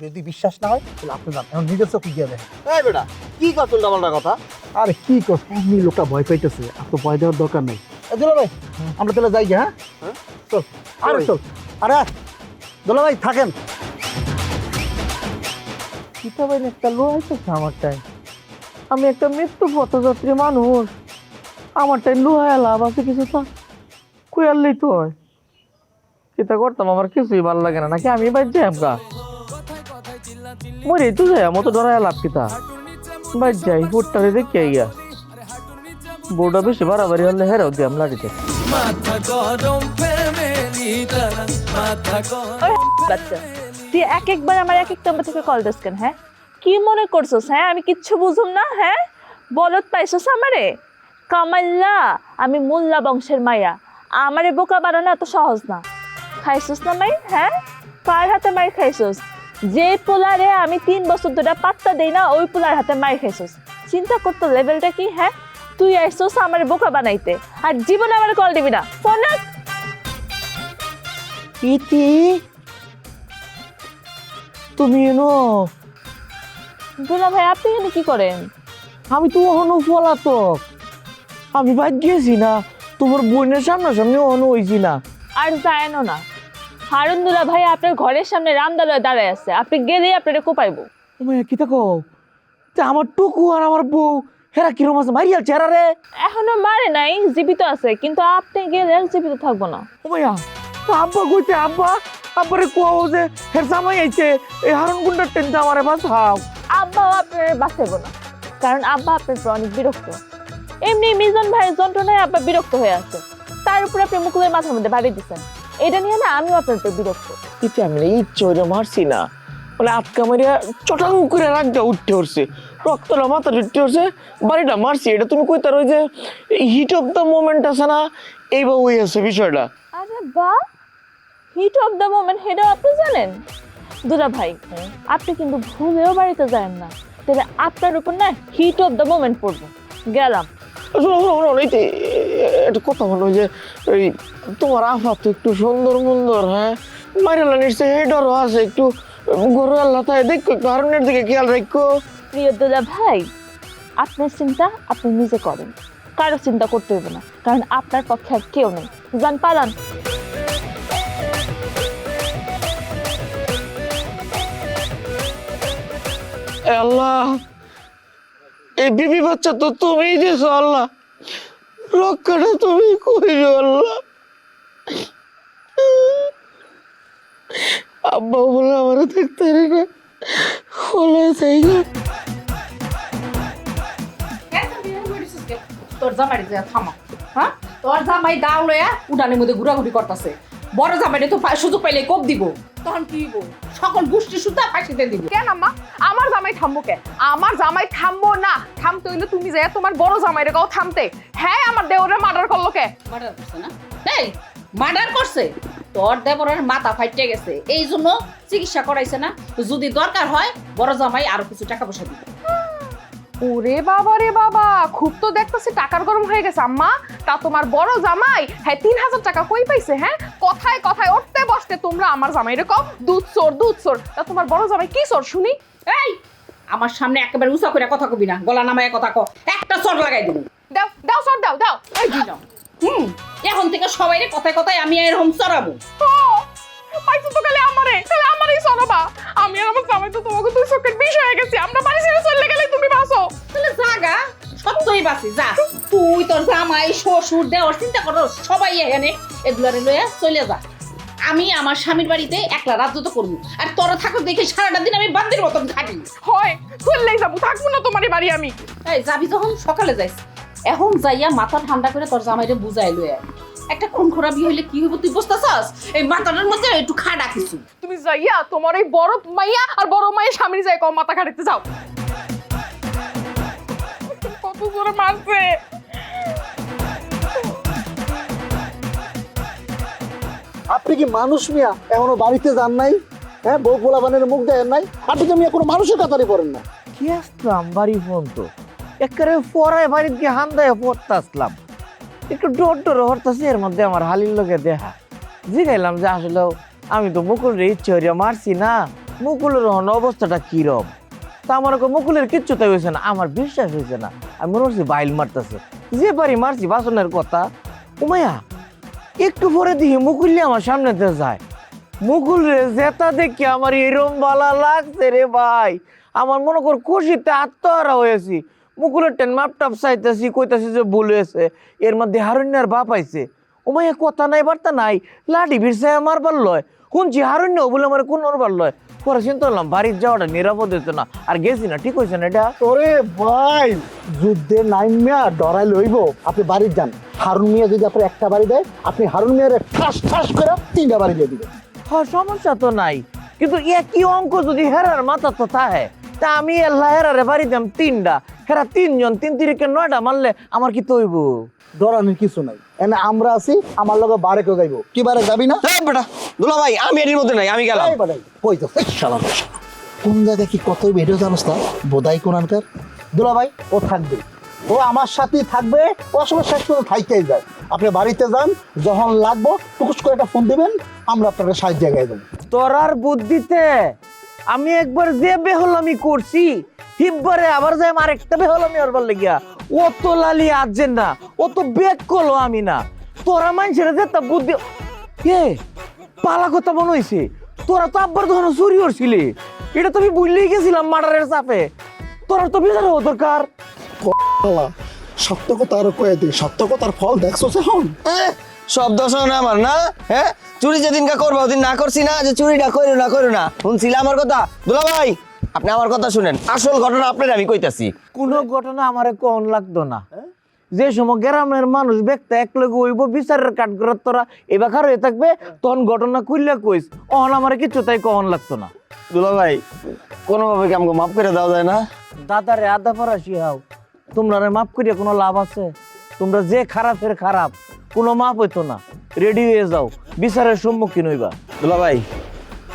যদি বিশ্বাস না হয় তাহলে আপনি যান, এখন নিজের চোখে গিয়ে দেখেন। এই বেটা কি কথা উল্টাপাল্টা কথা? আরে কি করছ, এমনি লোকটা ভয় পাইতেছে, আর তো ভয় দেওয়ার দরকার নেই। দুলা ভাই আমরা তাহলে যাই গিয়ে, হ্যাঁ চল। আরে চল, আরে দুলা ভাই থাকেন। কিতা ভাই একটা লো আইতেছে আমারটাই, আমি একটা মৃত্যু পথযাত্রী মানুষ, আমারটাই লোহায় লাভ আছে কিছু তা কই আনলেই তো হয়। কিতা করতাম, আমার কিছুই ভালো লাগে না, নাকি আমি বাইর যাই আমগা মরে তো যাই মতো ডরায় লাভ কিতা বাইর যাই ফুটটারে দেখে গিয়া বউটা বেশি বাড়াবাড়ি হলে হেরাও দিয়ে আমি লাড়িতে বাচ্চা তুই এক একবার আমার এক এক নম্বর থেকে কল দিস কেন? হ্যাঁ কি মনে করছস? হ্যাঁ আমি কিচ্ছু বুঝুম না? হ্যাঁ বলত পাইছস আমারে কামাল্লা, আমি মোল্লা বংশের মাইয়া, আমারে বোকা বানানো এত সহজ না। খাইছস না মাই? হ্যাঁ কার হাতে মাই খাইছস? যে পোলারে আমি 3 বছর ধরে পাত্তা দেই না ওই পোলার হাতে মাই খাইছস। চিন্তা করতো লেভেলটা কি? হ্যাঁ তুই আইছস আমারে বোকা বানাইতে, আর জীবনে আমার কল দিবি না। ফোন রাখ। ইতি তুমি এনো? দুলা ভাই আপনি এখানে কি করেন? আমি তো ওখানে পলাতক, আমি বাদ গিয়েছি না, তোমার বোনের সামনাসামনি ওখানে হয়েছি না। আর যায়নো না, হারুন দুলা ভাই আপনার ঘরের সামনে রামদালয়ে দাঁড়ায় আছে, আপনি গেলেই আপনারা কোপাইবো। তুমি কি থাকো আমার টুকু আর আমার বউ হেরা কিরম আছে মারিয়াল চেহারা রে। এখনো মারে নাই, জীবিত আছে, কিন্তু আপনি গেলে আর জীবিত থাকবো না। ওমাইয়া আব্বা কইতে আব্বা আব্বারে কোয়াও যে হের জামাই আইছে, এই হারুন গুন্ডার টেনতে আমারে বাঁচাও। আব্বাও আপনার বাঁচাবো না, কারণ আব্বা আপনার উপর অনেক বিরক্ত। এমনি মিজন ভাইয়ের যন্ত্রণায় আব্বা বিরক্ত হয়ে আছে, তার উপর আপনি মুকুলের মাথার মধ্যে বাড়ি দিচ্ছেন, এটা নিয়ে না আমিও আপনার উপর বিরক্ত। ইতে আমি ইচ্ছে ওইটা মারছি না, মানে আটকা মারিয়া চটাং করে রাগটা উঠতে উঠছে, রক্তটা মাথা উঠতে উঠছে, বাড়িটা মারছি। এটা তুমি কই তার ওই যে হিট অফ দ্য মোমেন্ট আছে না, এইবার ওই আছে বিষয়টা। আরে বাহ, হিট অফ দ্য মোমেন্ট, সেটাও আপনি জানেন? দুলা ভাই আপনি কিন্তু ভুলেও বাড়িতে যান না, তাহলে আপনার উপর না হিট অফ দ্য মোমেন্ট পড়বো। গেলাম। একটা কথা বলো যে ওই তোমার আফা তো একটু সুন্দর মুন্দর, হ্যাঁ মাইরালা নিশ্চয় হেডারও আছে, একটু গরু আল্লাহ তাই দেখো, একটু হারুনের দিকে খেয়াল রাখো। প্রিয় দুলা ভাই আপনার চিন্তা আপনি নিজে করেন, কারো চিন্তা করতে হবে না, কারণ আপনার পক্ষে আর কেউ নেই। যান পালান। আল্লাহ এই বিবি বাচ্চা তো তুমিই দিছো আল্লাহ, রক্ষাটা তুমি কইরো আল্লাহ। আব্বা বলে আমার দেখতে রে না হলে যাই না। তোর জামাই থামা, হ্যাঁ তোর জামাই দাও লয়া উডানের মধ্যে ঘুরাঘুরি করতেছে, বড় জামাইটা তো সুযোগ পাইলে কোপ দিব, তখন কি হইব? সকল গোষ্ঠী সুদ্ধা ফাঁসিতে দিব। কেন আম্মা আমার জামাই থামবো কে? আমার জামাই থামবো না, থামতে হইলে তুমি যে তোমার বড় জামাইরে কাও থামতে। হ্যাঁ আমার দেওরে মার্ডার করলো কে? মার্ডার করছে না? এই মার্ডার করছে, তোর দেবরের মাথা ফাইটে গেছে, এই জন্য চিকিৎসা করাইছে না। যদি দরকার হয় বড় জামাই আরো কিছু টাকা পয়সা দিবে। ওরে বাবা রে বাবা, খুব তো দেখতেছি টাকার গরম হয়ে গেছে আম্মা। তা তোমার বড় জামাই হ্যাঁ 3000 টাকা কই পাইছে? হ্যাঁ কথায় কথায় উঠতে বসতে তোমরা আমার জামাইরে কও দুধ চোর দুধ চোর। তা তোমার বড় জামাই কি চোর শুনি? এই আমার সামনে একেবারে উঁচা করে কথা কবি না, গলা নামায় কথা ক, একটা চড় লাগাই দিব। দাও দাও চোর দাও দাও। এই দিলাম। এখন থেকে সবাইরে কথায় কথায় আমি এরকম চড়াবো। পাইছো তো খালি আমারে, খালি আমারই চড়াবা। আমি আর আমার জামাই তো তোমাকে দুই চোখের বিষ হয়ে গেছি, আমরা বাড়ি ছেড়ে চলে গেলে তুমি বাঁচো। তাহলে জাগা সত্যই বাঁচি যা, তুই তোর জামাই শ্বশুর দেওয়ার চিন্তা করো, সবাই এখানে এগুলারে লইয়া চলে যা। আমি আমার স্বামীর বাড়িতে একলা রাজ্য তো করবো, আর তোরা থাকো দেখে সারাটা দিন আমি বান্দির মতন খাটি। হয় চললেই যাবো, থাকবো না তোমারই বাড়ি আমি। এই যাবি যখন সকালে যাইস, এখন যাইয়া মাথা ঠান্ডা করে তোর জামাইরে বুঝাই লইয়া। একটা খুন খরাবি হইলে কি হইব তুই বুঝতেছস? এই মাথাটার মধ্যে একটু খাড়া কিছু। তুমি যাইয়া তোমার এই বড় মাইয়া আর বড় মায়ের স্বামীর যাই কম মাথা খাটিতে যাও। কত জোরে মারছে। আপনি কি মানুষ মিয়া? এখনো বাড়িতে যান নাই? হ্যাঁ বউ পোলাপানের মুখ দেখেন নাই? আপনি তো মিয়া কোনো মানুষের কাতারে পড়েন না। কি আসলাম বাড়ি ফোন তো একেবারে পড়ায় বাড়িতে গিয়ে হান্দায় পড়তে আসলাম, একটু ডর ডর হরতাছি, এর মধ্যে আমার হালির লোকে দেখা জিগাইলাম যে আসলে আমি তো মুকুল রে ইচ্ছে হইয়া মারছি না, মুকুলের অবস্থাটা কিরম? তা আমার মুকুলের কিচ্ছু তাই হয়েছে না, আমার বিশ্বাস হয়েছে না। আমি মনে করছি বাইল মারতেছে, যে পারি মারছি বাসনের কথা। উমাইয়া একটু পরে দেখি মুকুল আমার সামনেতে যায়। মুকুল রে জেতা দেখি আমার এরম বালা লাগছে রে ভাই, আমার মনে কর খুশিতে আত্মহারা হয়েছি। মুকুলের টেন মাপ টাপ চাইতেছি, কইতাছি যে ভুল হয়েছে। এর মধ্যে হারুন্যার বাপ আইছে। উমাইয়া কথা নাই বার্তা নাই, লাঠি ভিড়ছে মারবার লয়। শুনছি হারুন্য বলে আমার কোন মারবার লয়। পরে চিন্তা করলাম বাড়ির যাওয়াটা নিরাপদ হতো না, আর গেছি না। ঠিক হয়েছে না এটা? ওরে ভাই, যুদ্ধে নাইন মিয়া ডরাই লইব। আপনি বাড়ি যান, হারুন মিয়া যদি আপনার একটা বাড়ি দেয়, আপনি হারুন মিয়ারে ঠাস ঠাস করে 3টা বাড়ি দিয়ে দিবেন। হ্যাঁ, সমস্যা তো নাই, কিন্তু একই অঙ্ক যদি হেরার মাথা তো তাহে, তা আমি আল্লাহ হেরারে বাড়ি দাম 3টা, হেরা 3 জন, 3 তিরিকে 9টা মারলে আমার কি তৈব? ডরানোর কিছু নাই, এনে আমরা আছি, আমার লগে বারে কেউ যাইব। কি বারে যাবি না? বেটা দুলা ভাই, আমি এর মধ্যে নাই, আমি গেলাম। এই বারে, কই তো শালা শালা। কোন জায়গায় কি কত ভিডিও জানোস না? বোধাই কোনানকার দুলা ভাই, ও থাকবে, ও আমার সাথেই থাকবে। ও আসলে শেষ পর্যন্ত থাইকেই যায়। আপনি বাড়িতে যান, যখন লাগবো টুকুস করে একটা ফোন দিবেন, আমরা আপনাকে সাহায্য জায়গায় দেবো। তোরার বুদ্ধিতে আমি একবার যে বেহলামি করছি, হিব্বারে আবার যাই আরেকটা বেহলামি করবার লেগিয়া। ও তো লালি আজেন না, ও তো বেক করলো আমি না। তোরা মানুষের যে তা বুদ্ধি কে পালা কথা মনে হয়েছে। তোরা তো আব্বার ধরো চুরি করছিলি, এটা তো আমি বুঝলেই গেছিলাম মার্ডারের চাপে। তোরা তো বিচার হওয়া দরকার। সত্য কথা আরো কয়ে দিই, সত্য কথার ফল দেখছো এখন। সব দোষ না আমার, না? হ্যাঁ, চুরি যেদিনকা করবো ওদিন না করছি না, যে চুরিটা করো না শুনছিলে আমার কথা? দুলা ভাই, আপনি আমার কথা শুনেন, আসল ঘটনা আপনার আমি কইতাছি। কোনো ঘটনা আমারে কোন লাগতো না। যে সময় গ্রামের মানুষ ব্যক্তি এক লগে হইব, বিচারের কাঠ করে তোরা এবার হয়ে থাকবে, তখন ঘটনা কইলে কইস, অহন আমার কিছু তাই কহন লাগতো না। দুলা ভাই, কোনোভাবে কি আমাকে মাফ করে দেওয়া যায় না? দাদারে আদা ফরাসি হাও, তোমরা মাফ করিয়া কোনো লাভ আছে? তোমরা যে খারাপের খারাপ, কোনো মাপ হইতো না। রেডি হয়ে যাও, বিচারের সম্মুখীন হইবা। দুলা ভাই,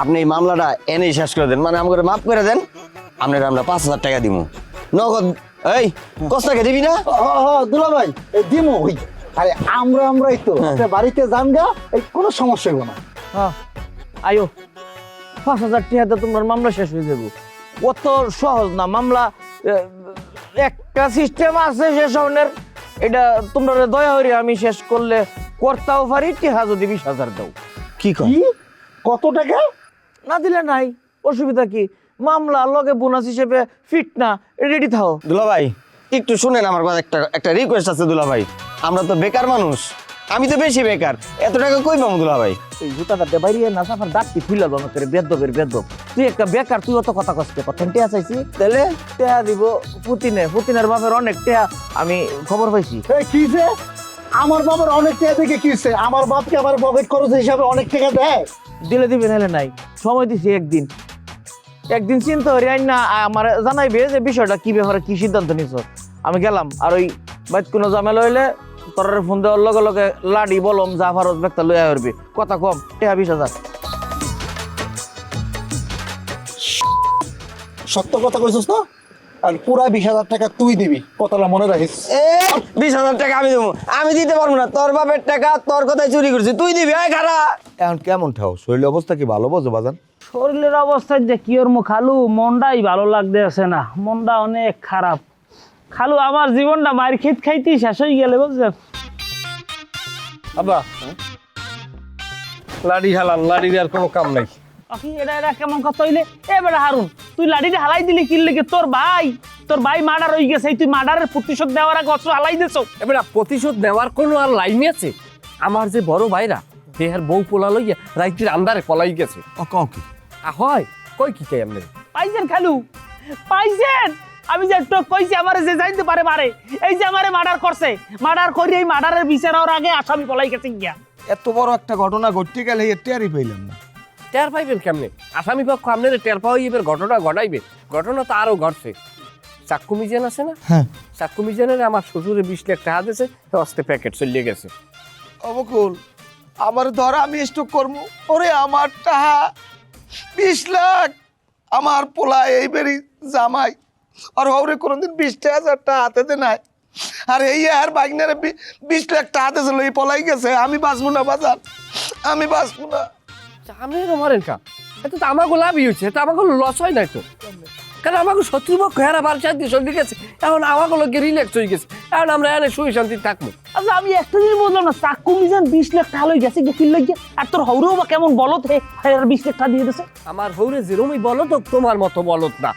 আপনি এই মামলাটা এনেই শেষ করে দেন, মানে আমাকে মাফ করে দেন। আপনার আমরা 5,000 টাকা দিব নগদ। এই কষ্টাকে দিবি না? দুলা ভাই, দিমো ওই। আরে আমরাই তো আপনি বাড়িতে যান গা, এই কোনো সমস্যা হইব না। হ্যাঁ, আয়ো 5,000 টাকাতে তোমার মামলা শেষ হয়ে যাবো। অত সহজ না মামলা। একটা সিস্টেম আছে শেষ হওয়ার, এটা তোমরা দয়া হইরে আমি শেষ করলে করতেও পারি। টিহা যদি 20,000 দাও। কি কর? কি কত টাকা? না দিলে নাই, অসুবিধা কি? মামলা লগে বোনাস হিসেবে ফিট না, রেডি থাও। দুলা ভাই, একটু শুনেন আমার কথা। একটা রিকোয়েস্ট আছে দুলা ভাই, আমরা তো বেকার মানুষ, আমি তো বেশি বেকার, এত টাকা কই পাবো দুলা ভাই? এই জুতাটাতে বাইরে না সাফার দাঁতটি খুইলা বাবা করে বেদবের বেদব। তুই একটা বেকার, তুই অত কথা কষ্ট কথা টেয়া চাইছি, তাহলে টেয়া দিব পুতিনের বাপের অনেক টেয়া আমি খবর পাইছি। এই কি যে আমার বাবার অনেক টাকা থেকে কি হইছে? আমার বাপকে আমার পকেট খরচ হিসাবে অনেক টাকা দেয়। দিলে দিবে নাহলে নাই, সময় দিছি একদিন চিন্তা করি আইন না আমার জানাইবে যে বিষয়টা কি ব্যাপারে, কি সিদ্ধান্ত নিছ। আমি গেলাম, আর ওই বাইত কোনো ঝামেলা হইলে তোর ফোন দেওয়ার লগে লগে লাডি বলম যা ফারজ ব্যাগটা লইয়া করবি। কথা কম, টেহা 20,000। সত্য কথা কইছস না? আর পুরা 20,000 টাকা তুই দিবি, কথাটা মনে রাখিস। 20,000 টাকা আমি দেবো? আমি দিতে পারবো না, তোর বাপের টাকা তোর কথায় চুরি করছি, তুই দিবি। আয় খারা। এখন কেমন ঠাও? শরীরের অবস্থা কি ভালো বোঝো বাজান? শরীরের অবস্থা যে কি ওর খালু, মনটাই ভালো লাগতে আছে না, মনটা অনেক খারাপ। খালু আমার জীবনটা মায়ের খেত খাইতেই শেষ হয়ে গেলে, বুঝলেন? আব্বা, লাড়ি হালান, লাড়ির আর কোনো কাম নাই। আকি এটা কেমন কথা হইলে? এ বেটা হারুন, তুই লাঠিটা হালাই দিলি কি লেগে? তোর ভাই মার্ডার হয়ে গেছে, তুই মার্ডারের প্রতিশোধ দেওয়ার আগে অস্ত্র হালাই দিছো। এবার প্রতিশোধ নেওয়ার কোনো আর লাইন আছে? আমার যে বড় ভাইরা দেহের বউ পোলা লইয়া রাইতের আন্দারে পলাই গেছে। কি হয় কই কি চাই আপনার? পাইছেন খালু, পাইছেন? আমি যে একটু কইছি আমারে যে জানতে পারে মারে, এই যে আমারে মার্ডার করছে, মার্ডার করে এই মার্ডারের বিচার হওয়ার আগে আসামি পলাই গেছে গিয়া। এত বড় একটা ঘটনা ঘটতে গেলে টেরই পাইলাম না। টের পাইবেন কেমনে? আসামি পক্ষ আপনার টের পাওয়া এবার ঘটনা ঘটাইবে। ঘটনা তো আরো ঘটছে। চাক্কু মিজান আছে না? হ্যাঁ। চাক্কু মিজানের আমার শ্বশুরে 20 লাখ টাকা দিয়েছে, অস্তে প্যাকেট চলিয়ে গেছে। অবকুল, আমার ধর আমি স্টক করবো। ওরে আমার টাকা 20 লাখ, আমার পোলা এইবারই জামাই, আর ওরে কোনোদিন 20,000 টাকা হাতে দে নাই। আর এই আর বাইকনারে 20 লাখ টাকা হাতে ছিল, এই পলাই গেছে। আমি বাঁচবো না বাজান, আমি বাঁচবো না। আপনারও মারেন কা? এতে তো আমাকে লাভই হচ্ছে, এটা আমাকে লস হয় নাই তো। কারণ আমাকে শত্রুপক্ষ হেরা বার শান্তি চলে গেছে, এখন আমাকে লোকে রিল্যাক্স হয়ে গেছে, এখন আমরা এনে সুই শান্তি থাকবো। আচ্ছা আমি একটা জিনিস বললাম না, চাকু মিজান 20 লাখ টাকা লই গেছে গেছিল লাগিয়া, আর তোর হৌরেও বা কেমন বলত হে 20 লাখ টাকা দিয়ে দিছে। আমার হৌরে যেরমই বলত তোমার মতো বলত না।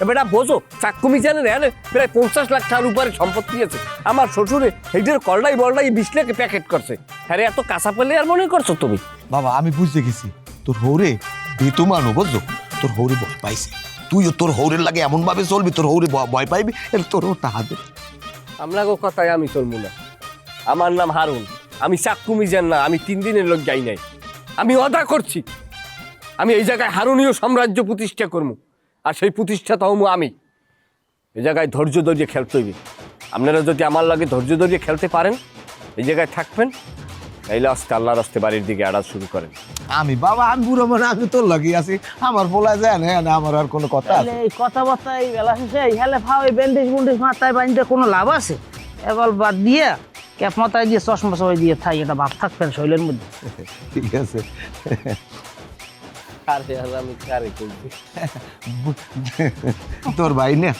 এবারে বোঝো চাক্কু মিজানের এনে প্রায় 50 লাখ টাকার উপরে সম্পত্তি আছে। আমার শ্বশুরে হেডের কলডাই বলডাই 20 লাখে প্যাকেট করছে। হ্যাঁ এত কাঁচা পেলে আর মনে করছো তুমি? বাবা আমি বুঝতে গেছি, তোর হৌরে ভীতু মানু বুঝছো, তোর হৌরে ভয় পাইছে, তুইও তোর হৌরের লাগে এমন ভাবে চলবি, তোর হৌরে ভয় পাইবি, তোরও টাকা দে। আমরা কথায় আমি চলবো না। আমার নাম হারুন, আমি চাক্কু মিজান না, আমি 3 দিনের লোক যাই নাই। আমি অদা করছি, আমি এই জায়গায় হারুনীয় সাম্রাজ্য প্রতিষ্ঠা করবো, আর সেই প্রতিষ্ঠা হবো আমি। এই জায়গায় ধৈর্য ধরে খেলতে হইবে। আপনারা যদি আমার লাগে ধৈর্য ধরে খেলতে পারেন, এই জায়গায় থাকবেন, এইলে আস্তে আল্লাহর আস্তে বাড়ির দিকে আড়াল শুরু করেন। আমি বাবা আমি বুড়ো মানে আমি তোর লাগি আছি, আমার বলা যায় না, আমার আর কোনো কথা আছে? তাহলে এই কথাবার্তা এই বেলা শেষে এই হেলে ফাও এই ব্যান্ডেজ মুন্ডেজ মাথায় বাঁধতে কোনো লাভ আছে? এবার বাদ দিয়ে ক্যাপ মাথায় দিয়ে চশমা সবাই দিয়ে থাই, এটা ভাব থাকবেন শরীরের মধ্যে। ঠিক আছে। আরে আর আমি কারে কইছি, তোর ভাই না?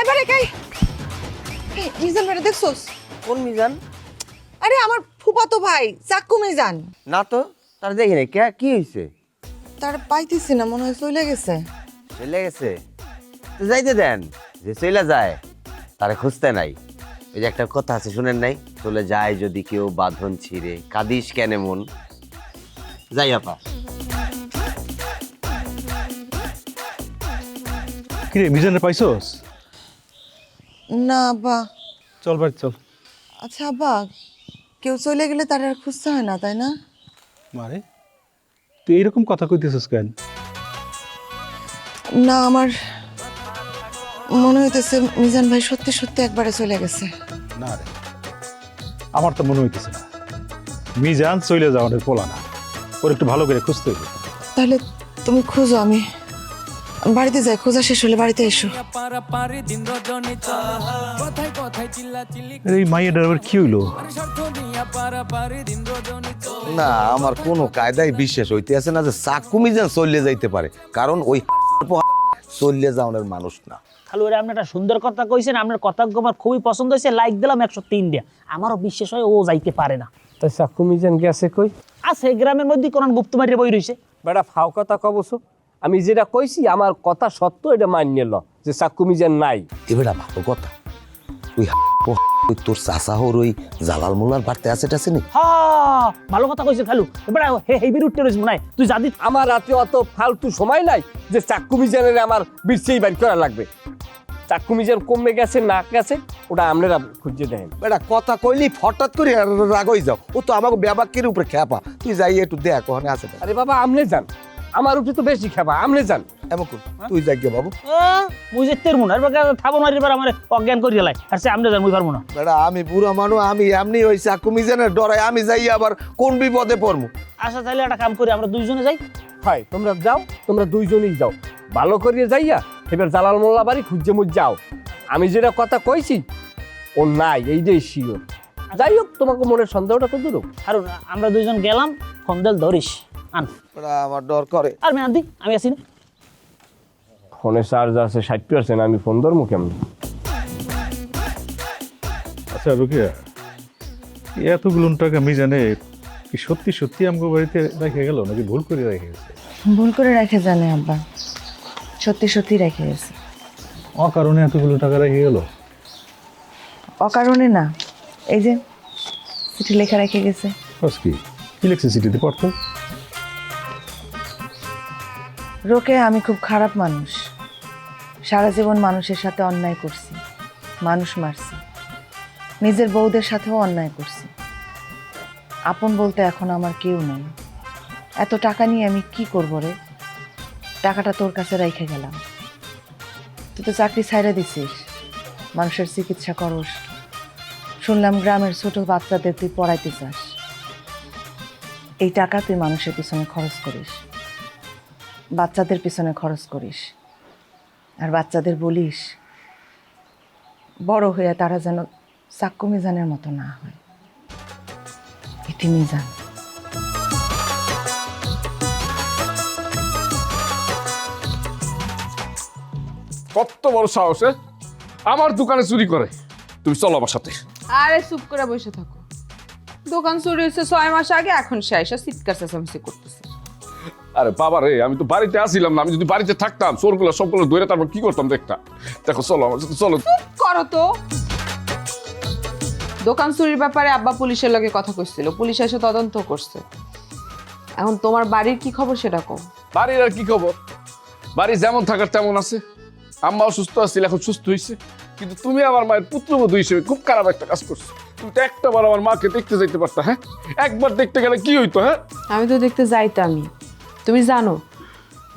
এবারে কাই মিজান বেটা দেখছোস? কোন মিজান? আরে আমার ফুফাতো ভাই চাক্কু মিজান। না তো, তার দেখি নাই। কি হয়েছে? তার পাইতেছি না, মনে হয় চলে গেছে। চলে গেছে তো যাইতে দেন, যে চলে যায় তারে খুঁজতে নাই। ওই যে একটা কথা আছে শুনেন নাই, চলে যায় যদি কেউ বাঁধন ছিঁড়ে, কাঁদিস কেন মন। যাই আপা। কিরে মিজানে পাইছস? না আব্বা। চল বাড়ি চল। আচ্ছা আব্বা, কেউ চলে গেলে তার আর খুঁজতে হয় না, তাই না? মানে তুই এইরকম কথা কইতেছিস কেন? না, আমার মনে হইতেছে মিজান ভাই সত্যি সত্যি একবারে চলে গেছে। না রে, আমার তো মনে হইতেছে না। মিজান চলে যাওয়ার পোলা না, ওর একটু ভালো করে খুঁজতে হবে। তাহলে তুমি খুঁজো, আমি বাড়িতে যাই, খোঁজা শেষ হলে বাড়িতে এসো। এই মাইয়া ড্রাইভার কি হইলো? না আমার কোনো কায়দায় বিশ্বাস হইতে আছে না যে চাকু মিজান চলে যাইতে পারে, কারণ ওই চলে যাওয়ার মানুষ না। খালু রে, আপনি একটা সুন্দর কথা কইছেন, আপনার কথা আমার খুবই পছন্দ হয়েছে, লাইক দিলাম 103 দিয়া। আমারও বিশ্বাস হয় ও যাইতে পারে না। তাই চাক্কু মিজান গেছে কই? আছে গ্রামের মধ্যে কোন গুপ্ত মারিয়ে বই রইছে। বেটা ফাও কথা কবছো, আমি যেটা কইছি আমার কথা সত্য, এটা মানিয়ে ল যে চাক্কু মিজান নাই। এবারে ভালো কথা, ওই ওই তোর চাষা হর ওই জালাল মোল্লার বাড়তে আছে টাছে নি? হ্যাঁ, ভালো কথা কইছে খালু। এবার হে বিরুদ্ধে রইছে মনে হয়। তুই জাদি আমার রাতে অত ফালতু সময় নাই যে চাক্কু মিজানের আমার বিরছেই বাড়ি করা লাগবে। চাক্কু মিজান কমে গেছে না গেছে ওটা আপনারা খুঁজে দেখেন। বেটা কথা কইলি হঠাৎ করে রাগ হয়ে যাও, ও তো আমাকে ব্যাপাকের উপরে খেপা, তুই যাই একটু দেখ ওখানে আছে। আরে বাবা আমনে যান, আমার উপরে তো বেশি খাবা, আমনে যান। এমন কর তুই যাই গিয়ে বাবু। মুই যেতে মনে আর থাবো না, এবার আমার অজ্ঞান করিয়া লাই। আর সে আমনে যান, মুই পারবো না। বেটা আমি বুড়া মানুষ, আমি এমনি ওই চাকু মিজানের ডরাই আমি যাই আবার কোন বিপদে পড়বো। আচ্ছা তাহলে একটা কাম করি, আমরা দুইজনে যাই। হয় তোমরা যাও, তোমরা দুইজনই যাও, ভালো করিয়ে যাইয়া এবার জালাল মোল্লা বাড়ি খুঁজে মুজ যাও। আমি যেটা কথা কইছি ও নাই, এই যে শিওর। যাই হোক, তোমাকে মনের সন্দেহটা তো দূর হোক। আর আমরা দুইজন গেলাম, ফোন দেল ধরিস আন। বেটা আমার ডর করে। আর মেয়ে আনতি, আমি আছি না। ফোনে চার্জ আছে 60%, আমি ফোন ধরবো কেমন? আচ্ছা রুকিয়া, এতগুলো টাকা মিজানে কি সত্যি সত্যি আমাকে বাড়িতে রেখে গেল নাকি ভুল করে রেখে গেছে? ভুল করে রেখে জানে আব্বা, সত্যি সত্যি রেখে গেছে। অকারণে এতগুলো টাকা রেখে গেল? অকারণে না, এই যে চিঠি লেখা রেখে গেছে। কি কি লিখছে চিঠিতে পড়তো? রোকে, আমি খুব খারাপ মানুষ, সারা জীবন মানুষের সাথে অন্যায় করছি, মানুষ মারছি, নিজের বউদের সাথেও অন্যায় করছি। আপন বলতে এখন আমার কেউ নেই। এত টাকা নিয়ে আমি কি করব রে? টাকাটা তোর কাছে রেখে গেলাম। তুই তো চাকরি ছাইড়া দিছিস, মানুষের চিকিৎসা করস, শুনলাম গ্রামের ছোট বাচ্চাদের তুই পড়াইতে চাস। এই টাকা তুই মানুষের পিছনে খরচ করিস, বাচ্চাদের পিছনে খরচ করিস। আর বাচ্চাদের বলিস বড় হয়ে তারা যেন সাক্ষ্য মিজানের মতো না হয়। এটি মিজান। কত বড় সাহস আমার দোকানে চুরি করে। তুমি চলো আমার সাথে। আরে চুপ করে বসে থাকো। দোকান চুরি হয়েছে 6 মাস আগে, এখন সে আইসা চিৎকার চেঁচামেচি করতেছে। আরে বাবা রে, আমি তো বাড়িতে আসিলাম না। আমি যদি বাড়িতে থাকতাম চোরগুলো সবগুলো ধরে তারপর কি করতাম দেখতা। দেখো চলো আমার সাথে চলো। করো তো। দোকান চুরির ব্যাপারে আব্বা পুলিশের লগে কথা কইছিল, পুলিশ এসে তদন্ত করছে। এখন তোমার বাড়ির কি খবর সেটা কও। বাড়ির আর কি খবর, বাড়ি যেমন থাকার তেমন আছে। আম্মা অসুস্থ আছিল, এখন সুস্থ হয়েছে। কিন্তু তুমি আমার মায়ের পুত্রবধূ হিসেবে খুব খারাপ একটা কাজ করছো। তুমি তো একটা বার আমার মাকে দেখতে যাইতে পারতা। হ্যাঁ, একবার দেখতে গেলে কি হইতো? হ্যাঁ, আমি তো দেখতে যাইতামই। তুমি জানো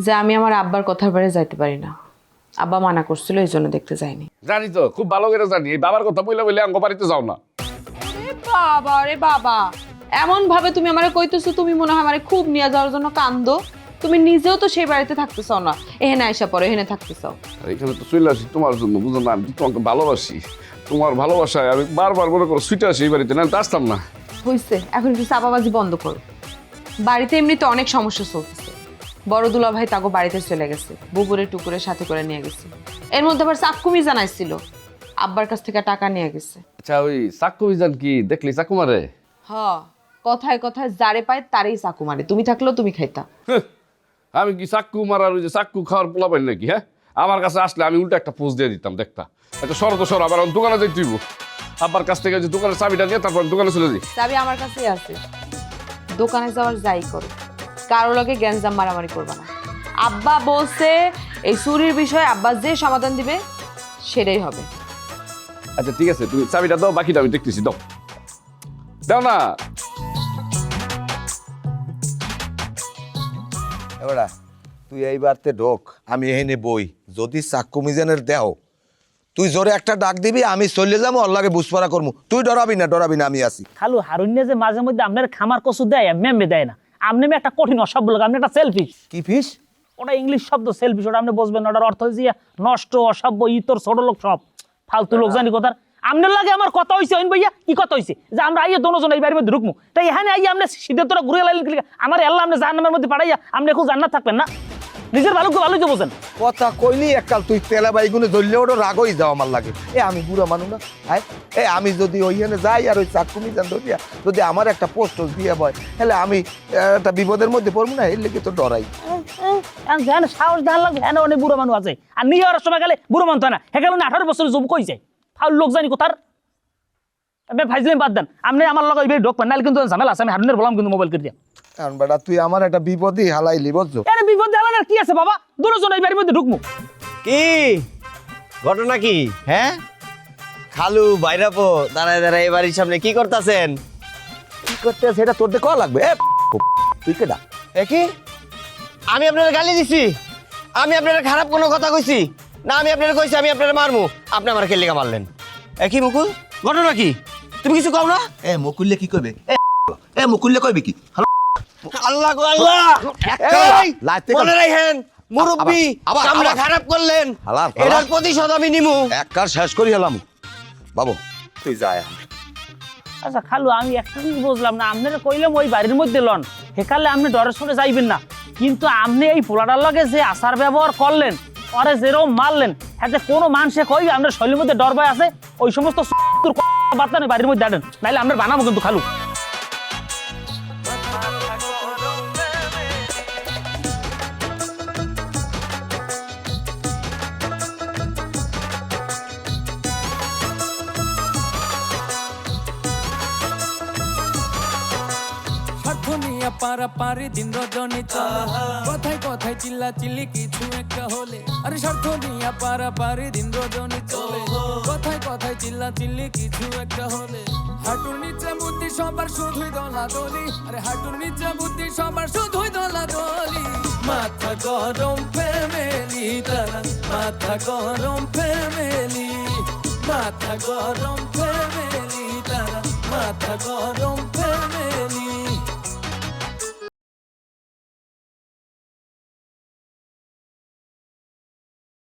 যে আমি আমার আব্বার কথার বাড়ি যাইতে পারি না। আব্বা মানা করছিল, এই জন্য দেখতে যাইনি। জানি তো, খুব ভালো করে জানি। এই বাবার কথা বলে বলে আঙ্গ বাড়িতে যাও না। বাবা রে বাবা, এমন ভাবে তুমি আমারে কইতেছো, তুমি মনে হয় আমারে খুব নিয়ে যাওয়ার জন্য কান্দো। তুমি নিজেও তো সেই বাড়িতে থাকতে চাও না, এখানে আইসা পরে এখানে থাকতে চাও। আর এখানে তো চলে আসি তোমার জন্য, বুঝো না? আমি তো তোমাকে ভালোবাসি। তোমার ভালোবাসায় আমি বারবার মনে করো ছুটে আসি এই বাড়িতে, না তো আসতাম না। হইছে, এখন একটু চাপাবাজি বন্ধ করো। বাড়িতে এমনিতে অনেক সমস্যা চলতেছে। বড় দুলা ভাই তাকে বাড়িতে চলে গেছে, বুবুরে টুকুরে সাথে করে নিয়ে গেছে। এর মধ্যে আবার চাকুমি জানাইছিল, আব্বার কাছ থেকে টাকা নিয়ে গেছে। আচ্ছা, ওই চাকু বিজান কি দেখলি চাকু মারে? হ, কথায় কথায় যারে পায় তারই চাকু মারে। তুমি থাকলেও তুমি খাইতা। আমি কি চাকু মারার ওই যে চাকু খাওয়ার পোলাপাই নাকি? হ্যাঁ, আমার কাছে আসলে আমি উল্টো একটা পোস্ট দিয়ে দিতাম, দেখতা। আচ্ছা সরো তো সরো, আবার আমি দোকানে যাই তুইব। আব্বার কাছ থেকে যে দোকানের চাবিটা নিয়ে তারপর দোকানে চলে যাই। চাবি আমার কাছেই আছে। দোকানে যাওয়ার যাই করো, কারো লগে গ্যাঞ্জাম মারামারি করবা না। আব্বা বলছে এই চুরির বিষয়ে আব্বা যে সমাধান দিবে সেটাই হবে। আচ্ছা ঠিক আছে, তুমি চাবিটা দাও, বাকিটা আমি দেখতেছি। দাও দাও না। এবারা তুই এইবারতে ঢোক, আমি এখানে বই। যদি চাক্কু মিজানের দেও, তুই জোরে একটা ডাক দিবি, আমি চলে যাবো, ওর লাগে বুঝপড়া করবো। তুই ডরাবি না, আমি আছি। খালু হারুন্যে যে মাঝে মধ্যে আপনার খামার কচু দেয়, মেমে দেয় না। আপনি একটা কঠিন অসভ্য লোক, আপনি একটা সেলফিশ। কি ফিস? ওটা ইংলিশ শব্দ সেলফিশ, ওটা আপনি বুঝবেন না। ওটার অর্থ হচ্ছে নষ্ট, অসভ্য, ইতর, ছোট লোক, সব ফালতু লোক জানি কোথার। আপনার লাগে আমার কথা হয়েছে ওই ভাইয়া, কি কথা হয়েছে যে আমরা আইয়া দোনোজন এই বাড়ির মধ্যে ঢুকবো। তাই এখানে আইয়া আপনি সিদ্ধের তোরা ঘুরে লাইলেন, আমার আল্লাহ আপনি জাহান্নামের মধ্যে পাঠাইয়া আপনি এখন জান্নাত থাকবেন না? নিজের ভালোকে ভালোই তো বোঝেন। কথা কইলি এককাল তুই তেলা বাইগুনে ধরলে ওটা রাগই যাও আমার লাগে। আমি বুড়া মানুষ না? হ্যাঁ, আমি যদি ওইখানে যাই আর ওই চাক্কু মিজান ধরিয়া যদি আমার একটা পোস্ট দিয়ে বয়, তাহলে আমি একটা বিপদের মধ্যে পড়বো না? এর লেগে তো ডরাই। সাহস দেখার লাগবে, হ্যাঁ অনেক বুড়ো মানুষ আছে। আর নিয়ে হওয়ার সময় গেলে বুড়ো মানতে হয় না, হেকালে 18 বছরের যুবক হয়ে যায়। ফাউল লোক জানি কোথার। ফাইজলাম বাদ দেন, আপনি আমার লগে এইভাবে ঢোকবেন, নাহলে কিন্তু ঝামেলা আছে। আমি হারুনের বললাম কিন্তু মোবাইল করে দিয়া। কারণ বেটা তুই আমার একটা বিপদই হালাইলি, বুঝছো? আরে বিপদ জ্বালানোর কি আছে বাবা, দুজন এই বাড়ির মধ্যে ঢুকবো। কি ঘটনা কি? হ্যাঁ খালু বাইরাপো দাঁড়ায় দাঁড়ায় এই বাড়ির সামনে কি করতেছেন? কি করতে সেটা তোর দেখো লাগবে। তুই কেডা? কি আমি আপনার গালি দিছি? আমি আপনার খারাপ কোনো কথা কইছি না? আমি আপনার কইছি আমি আপনার মারমু, আপনি আমার কে লেগা মারলেন? কি মুকুল, ঘটনা কি? তুমি কিছু কও না? মুকুল্লে কি কইবে? মুকুল্লে কইবে কি? আল্লাহ গো আল্লাহ, মনে রাখেন মুরব্বি আমরা খারাপ করলেন, এটার প্রতিশোধ আমি নিমু। একবার শেষ করি হলাম। বাবু তুই যায়। আচ্ছা খালু, আমি একটা জিনিস বুঝলাম না, আপনারা কইলাম ওই বাড়ির মধ্যে লন, হেকালে আপনি ডরের সরে যাইবেন না। কিন্তু আপনি এই পোলাটার লগে যে আচার ব্যবহার করলেন, পরে যেরকম মারলেন, হাতে কোনো মানুষে কই আপনার শরীরের মধ্যে ডর ভয় আছে? ওই সমস্ত বার্তা বাড়ির মধ্যে আনেন, নাইলে আমরা বানাবো কিন্তু খালু। পারাপারি দিন রজনী চলে, কথায় কথায় চিল্লা চিল্লি কিছু একটা হলে। আরে স্বার্থ নিয়া পারাপারি দিন রজনী চলে, কথায় কথায় চিল্লা চিল্লি কিছু একটা হলে। হাঁটুর নিচে বুদ্ধি সবার শুধুই দলাদলি, আরে হাঁটুর নিচে বুদ্ধি সবার শুধুই দলাদলি। মাথা গরম ফ্যামিলি তারা, মাথা গরম ফ্যামিলি, মাথা গরম ফ্যামিলি তারা, মাথা গরম ফ্যামিলি।